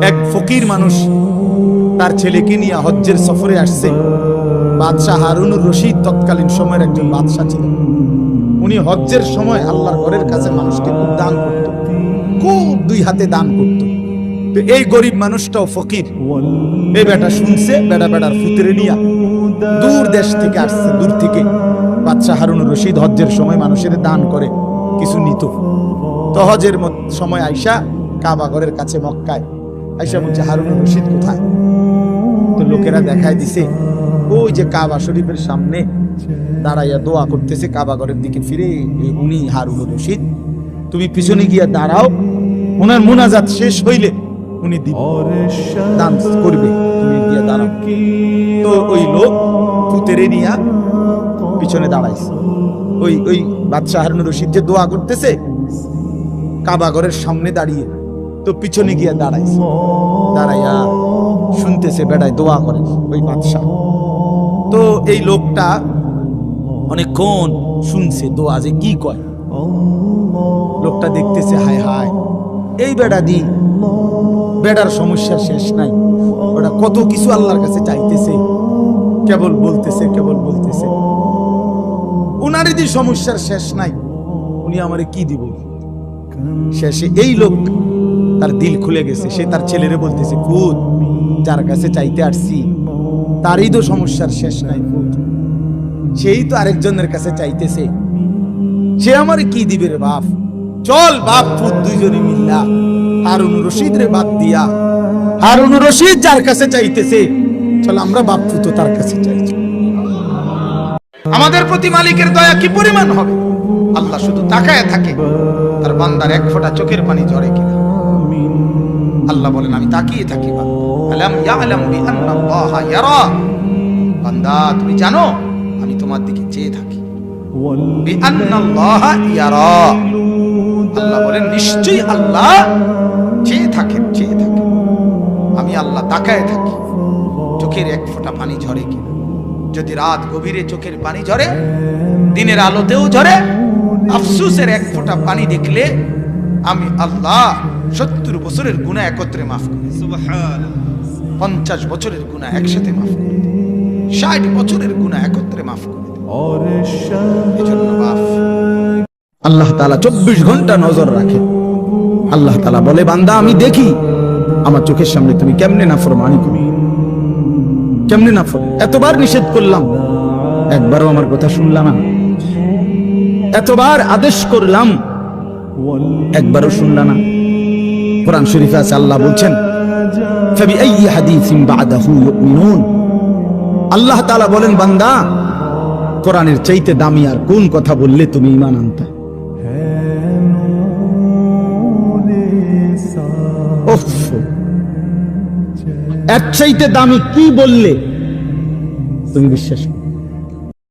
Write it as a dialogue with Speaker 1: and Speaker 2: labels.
Speaker 1: এক ফকির মানুষ তার ছেলেকে নিয়ে হজ্জের সফরে আসছে। বাদশাহ হারুনুর রশিদ তৎকালীন সময়ের একজন বাদশাহ ছিলেন। উনি হজ্জের সময় আল্লাহর ঘরের কাছে মানুষকে খুব দান করত, খুব দুই হাতে দান করত। তো এই গরিব মানুষটাও ফকির। এই বেটা শুনছে, বেটার ফুতরে নিয়া দূর দেশ থেকে আসছে, দূর থেকে। বাদশাহ হারুনুর রশিদ হজ্জের সময় মানুষের দান করে, কিছু নিত। তো হজের সময় আইসা কাবা ঘরের কাছে মক্কায় আইসা বলছে, হারুনুর রশিদ কোথায়? তো লোকেরা দেখায় দিছে, ওই যে কাবা শরীফের সামনে দাঁড়াইয়া দোয়া করতেছে, কাবা ঘরের দিকে ফিরে। উনি হারুনুর রশিদ, তুমি পিছনে গিয়া দাঁড়াও, ওনার মুনাজাত শেষ হইলে উনি দান করবে, তুমি গিয়া দাঁড়াও। তো ওই লোক ফুতেরে নিয়া পিছনে দাঁড়াইছে। ওই বাদশাহ হারুনুর রশিদ যে দোয়া করতেছে কাবা ঘরের সামনে দাঁড়িয়ে, তো পিছনে গিয়া দাঁড়াইছে, দাঁড়াইয়া শুনতেছে বেড়ায় দোয়া করে ওই বাদশাহ। তো এই লোকটা অনেকক্ষণ শুনছে দোয়া যে কি কয়। লোকটা দেখতেছে, হায় হায়, এই বেড়ার সমস্যার শেষ নাই। ওটা কত কিছু আল্লাহর কাছে চাইতেছে, কেবল বলতেছে উনারই যে সমস্যার শেষ নাই, উনি আমারে কি দিব। শেষে এই লোক তার দিল খুলে গেছে। সে তার ছেলেরে বলতেছে, ফুত, যার কাছে চাইতে আসছি তারই তো সমস্যার শেষ নাই, ফুত, সেই তো আরেকজনের কাছে চাইতেছে, সে আমারে কি দিবে রে বাপ। চল বাপ ফুত দুইজনে মিল্লা হারুনুর রশিদ রে বাদ দিয়া, হারুনুর রশিদ যার কাছে চাইতেছে, চল আমরা বাপ ফুত তার কাছে চাইছি। আমাদের প্রতি মালিকের দয়া কি পরিমাণ হবে। আল্লাহ শুধু তাকায় থাকে তার বান্দার এক ফোঁটা চোখের পানি ঝরে কিনা। আল্লাহ বলেন, আমি তাকিয়ে থাকি। বান্দা, তুমি জানো আমি তোমার দিকে চেয়ে থাকি। আল্লাহ বলেন, নিশ্চয়ই আল্লাহ চেয়ে থাকেন। আমি আল্লাহ তাকায় থাকি চোখের এক ফোঁটা পানি ঝরে কিনা। যদি রাত গভীরে চোখের পানি ঝরে, দিনের আলোতেও ঝরে, আফসোসের এক ফোঁটা পানি দেখলে আমি আল্লাহ 70 বছরের গুনাহ একত্রে মাফ করি। সুবহানাল্লাহ। 50 বছরের গুনাহ একসাথে মাফ করে দিই, 60 বছরের গুনাহ একত্রে মাফ করে দিই। এজন্য মাফ। আল্লাহ তাআলা 24 ঘন্টা নজর রাখে। আল্লাহ তাআলা বলে, বান্দা আমি দেখি আমার চোখের সামনে তুমি কেমনে নাফরমানি করো, কেমনে নাফরমান। এতবার নিষেধ করলাম, একবারও আমার কথা শুনলা না। এতবার আদেশ করলাম, একবারও শুনলা না। কোরআন শরীফে আছে, আল্লাহ বলছেন, ফাবিআইয়ি হাদিসিন বা'দাহু ইউমিনুন। আল্লাহ তাআলা বলেন, বান্দা, কোরআনের চাইতে দামি আর কোন কথা বললে তুমি ঈমান আনতে? এর চাইতে দামি কি বললে তুমি বিশ্বাস করো?